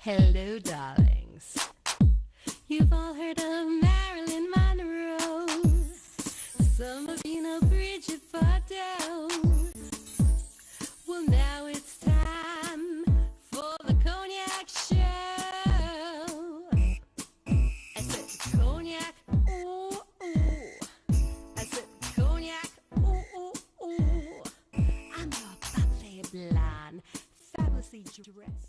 Hello, darlings. You've all heard of Marilyn Monroe. Some have seen a Bridget Bardot. Well, now it's time for the Cognac show. I said cognac, ooh, ooh. I said cognac, ooh, ooh, ooh. I'm your bubbly blonde, fabulously dressed.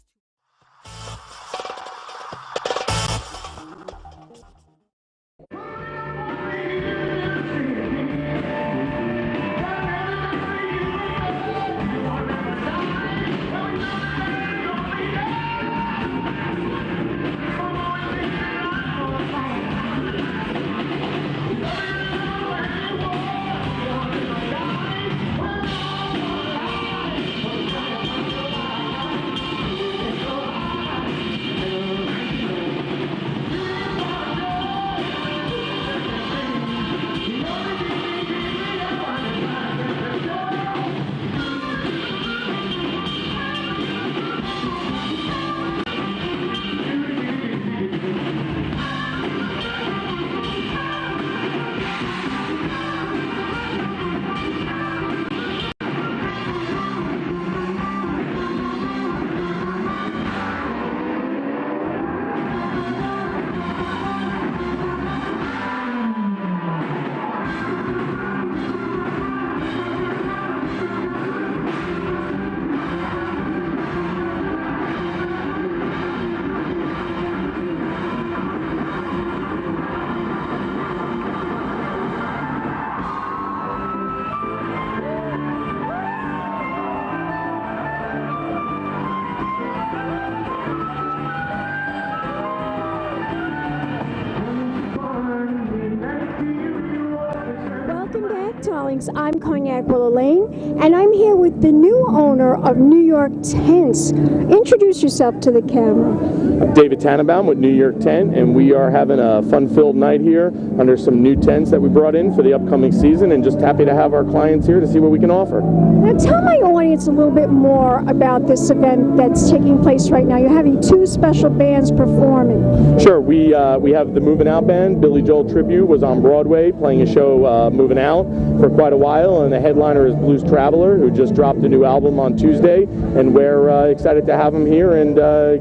Darlings, I'm Cognac Wellerlane, and I'm here with the new owner of New York Tents. Introduce yourself to the camera. I'm David Tannenbaum with New York Tent, and we are having a fun-filled night here under some new tents that we brought in for the upcoming season, and just happy to have our clients here to see what we can offer. Now tell my audience a little bit more about this event that's taking place right now. You're having two special bands performing. Sure, we have the Movin'Out band. Billy Joel Tribute was on Broadway playing a show, Movin'Out, for quite a while, and the headliner is Blues Traveler, who just dropped a new album on Tuesday, and we're excited to have him here and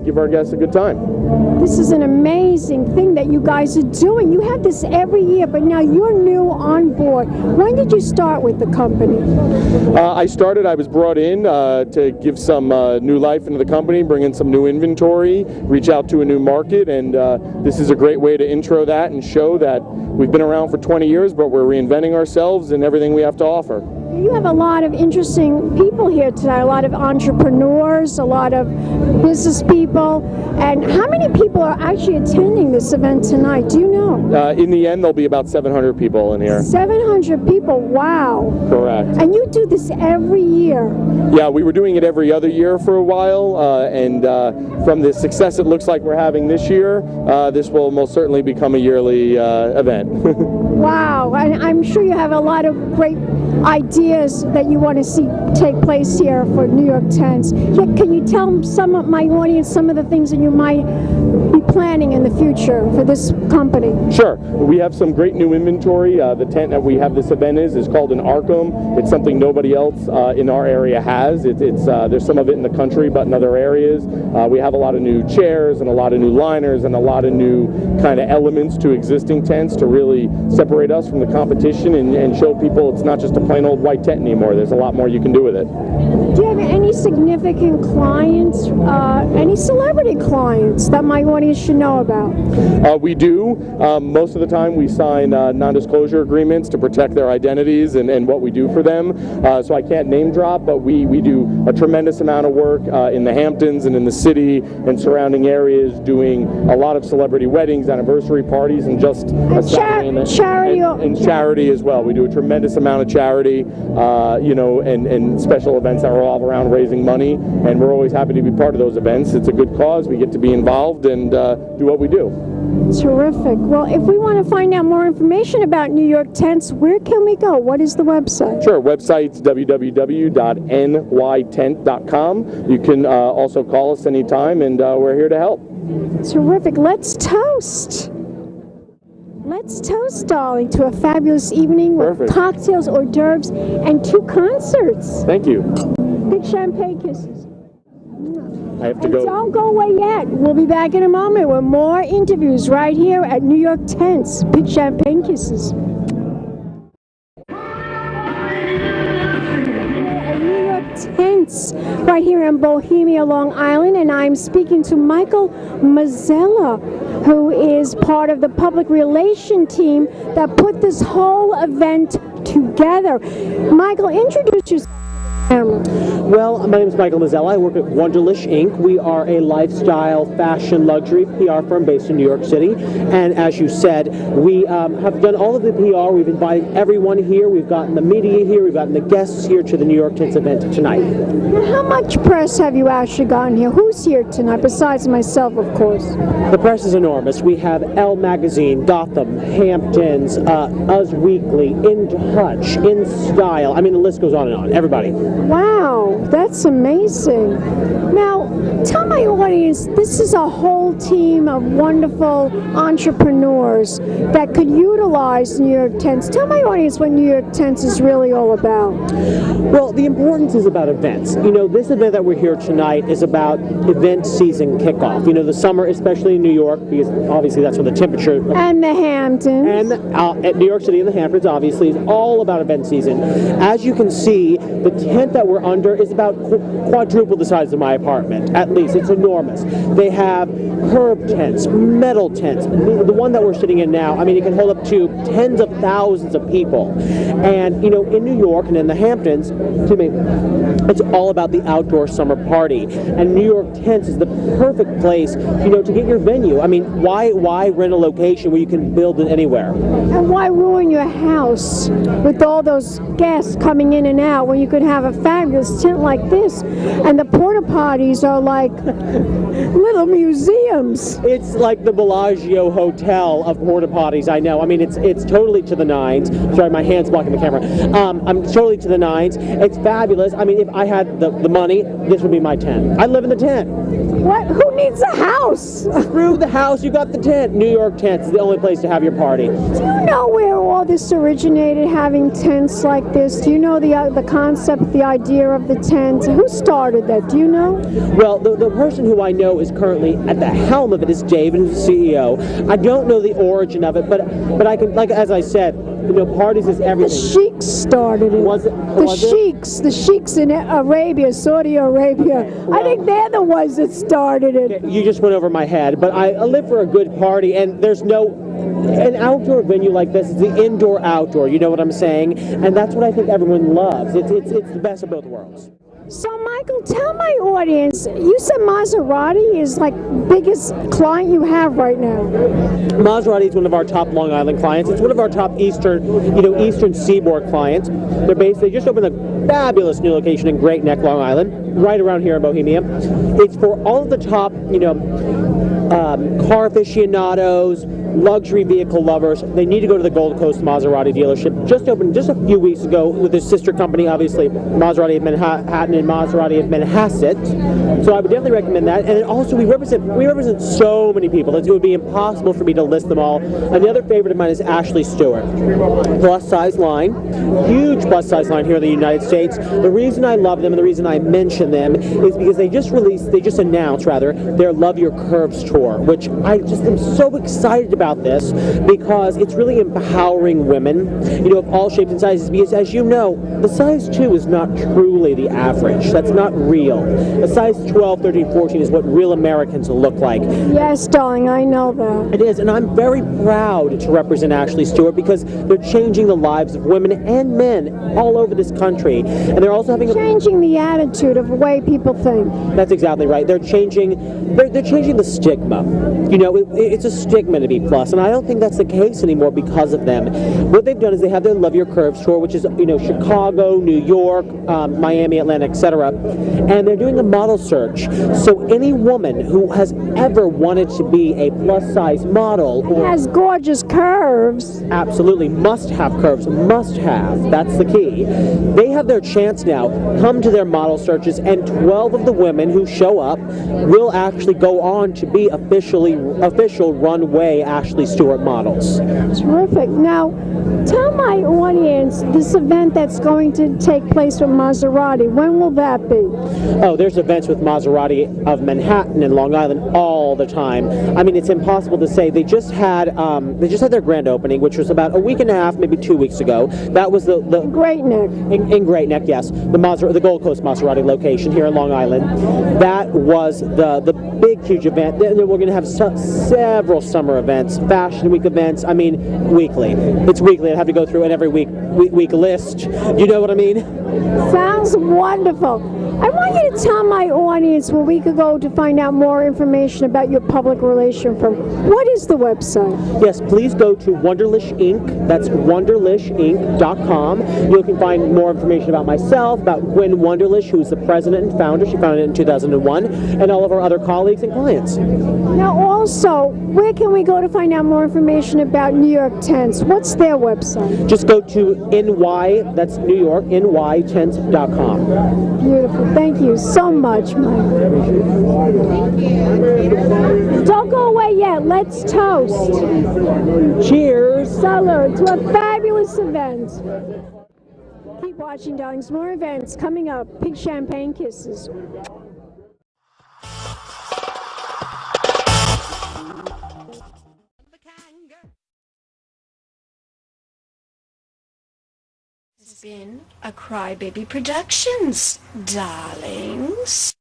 give our guests a good time. This is an amazing thing that you guys are doing. You have this every year, but now you're new on board. When did you start with the company? I was brought in to give some new life into the company, bring in some new inventory, reach out to a new market, and this is a great way to intro that and show that we've been around for 20 years, but we're reinventing ourselves and everything we have to offer. You have a lot of interesting people here tonight, a lot of entrepreneurs, a lot of business people. And how many people are actually attending this event tonight? Do you know? In the end, there'll be about 700 people in here. 700 people, wow. Correct. And you do this every year? Yeah, we were doing it every other year for a while, and from the success it looks like we're having this year, this will most certainly become a yearly event. Wow, and I'm sure you have a lot of great ideas that you want to see take place here for New York Tents. Yeah, can you tell some of my audience some of the things that you might be planning in the future for this company? Sure. We have some great new inventory. The tent that we have this event is called an Arkham. It's something nobody else in our area has. There's some of it in the country, but in other areas. We have a lot of new chairs and a lot of new liners and a lot of new kind of elements to existing tents to really separate us from the competition and show people it's not just a plain old white tent anymore. There's a lot more you can do with it. Do you have any significant clients, any celebrity clients that my audience should know about? We do. Most of the time we sign non-disclosure agreements to protect their identities and what we do for them. So I can't name drop, but we do a tremendous amount of work in the Hamptons and in the city and surrounding areas, doing a lot of celebrity weddings, anniversary parties, and just charity as well. We do a tremendous amount of charity. charity, and special events that revolve around raising money, and we're always happy to be part of those events. It's a good cause. We get to be involved and do what we do. Terrific. Well, if we want to find out more information about New York Tents, where can we go? What is the website? Sure. Website's www.nytent.com. You can also call us anytime, and we're here to help. Terrific. Let's toast. Let's toast, darling, to a fabulous evening with cocktails, hors d'oeuvres, and 2 concerts. Thank you. Big champagne kisses. I have to And go. don't go away yet. We'll be back in a moment with more interviews right here at New York Tents. Big champagne kisses. New York Tents right here in Bohemia, Long Island, and I'm speaking to Michael Mazzella, who is part of the public relation team that put this whole event together. Michael, introduce yourself. Well, my name is Michael Mazzella. I work at Wunderlich Inc. We are a lifestyle, fashion, luxury PR firm based in New York City. And as you said, we have done all of the PR. We've invited everyone here. We've gotten the media here. We've gotten the guests here to the New York Tents event tonight. Now, how much press have you actually gotten here? Who's here tonight, besides myself, of course? The press is enormous. We have Elle Magazine, Gotham, Hamptons, Us Weekly, In Touch, In Style. I mean, the list goes on and on. Everybody. Wow, that's amazing. Now, tell my audience, this is a whole team of wonderful entrepreneurs that could utilize New York Tents. Tell my audience what New York Tents is really all about. Well, the importance is about events. This event that we're here tonight is about event season kickoff. The summer, especially in New York, because obviously that's when the temperature... And the Hamptons. And at New York City and the Hamptons, obviously, is all about event season. As you can see, the tent that we're under is about quadruple the size of my apartment. At least, it's enormous. They have herb tents, metal tents. The one that we're sitting in now, I mean, it can hold up to tens of thousands of people. And, in New York and in the Hamptons, it's all about the outdoor summer party. And New York Tents is the perfect place, to get your venue. I mean, why rent a location where you can build it anywhere? And why ruin your house with all those guests coming in and out when you could have a fabulous tent like this? And the porta potties are like little museums. It's like the Bellagio Hotel of porta potties. I know. I mean, it's totally to the nines. Sorry, my hand's blocking the camera. I'm totally to the nines. It's fabulous. I mean, if I had the money, this would be my tent. I live in the tent. What? Who needs a house? Screw the house. You got the tent. New York Tents is the only place to have your party. Do you know where all this originated, having tents like this? Do you know the concept, the idea of the tent? Who started that? Do you know? Well, the person who I know is currently at the helm of it is Dave, and he's the CEO. I don't know the origin of it, but I can, like as I said, parties is everything. The sheiks started it. The sheiks in Arabia, Saudi Arabia. Well, I think they're the ones that started it. You just went over my head, but I live for a good party, and there's an outdoor venue like this is the indoor-outdoor, you know what I'm saying? And that's what I think everyone loves. It's the best of both worlds. So, Michael, tell my audience, you said Maserati is like biggest client you have right now. Maserati is one of our top Long Island clients. It's one of our top Eastern Seaboard clients. They just opened a fabulous new location in Great Neck, Long Island, right around here in Bohemia. It's for all of the top, car aficionados, luxury vehicle lovers. They need to go to the Gold Coast Maserati dealership. Just opened just a few weeks ago with their sister company, obviously, Maserati of Manhattan and Maserati of Manhasset. So I would definitely recommend that. And also we represent so many people that it would be impossible for me to list them all. Another favorite of mine is Ashley Stewart. Plus size line, huge plus size line here in the United States. The reason I love them and the reason I mention them is because they just announced their Love Your Curves tour, which I just am so excited about this because it's really empowering women, of all shapes and sizes, because as you know, the size 2 is not truly the average. That's not real. A size 12, 13, 14 is what real Americans look like. Yes, darling, I know that. It is, and I'm very proud to represent Ashley Stewart because they're changing the lives of women and men all over this country, and they're also changing the attitude of the way people think. That's exactly right. They're changing the stigma. It's a stigma to be And I don't think that's the case anymore because of them. What they've done is they have their Love Your Curves tour, which is, Chicago, New York, Miami, Atlanta, etc. And they're doing a model search. So any woman who has ever wanted to be a plus-size model or has gorgeous curves. absolutely must have curves, must have. That's the key. They have their chance now. Come to their model searches, and 12 of the women who show up will actually go on to be official runway Ashley Stewart models. Terrific. Now, tell my audience this event that's going to take place with Maserati. When will that be? Oh, there's events with Maserati of Manhattan and Long Island all the time. I mean, it's impossible to say. They just had their grand opening, which was about a week and a half, maybe 2 weeks ago. That was the Great Neck. In Great Neck, yes, the Gold Coast Maserati location here in Long Island. That was the big, huge event. Then we're going to have several summer events, Fashion Week events. I mean, weekly. It's weekly. I have to go through an every week list. You know what I mean? Sounds wonderful. I want you to tell my audience where we could go to find out more information about your public relation firm. What is the website? Yes, please go to Wonderlish Inc. That's wonderlishinc.com. You can find more information about myself, about Gwen Wonderlish, who is the president and founder. She founded it in 2001, and all of our other colleagues and clients. Now, also, where can we go to find out more information about New York Tents? What's their website? Just go to NY, that's New York, nytent.com. Beautiful. Thank you so much, Mike. Don't go away yet. Let's toast. Cheers. Salud to a fabulous event. Keep watching, darlings. More events coming up. Pink champagne kisses. It's been a Crybaby Productions, darlings.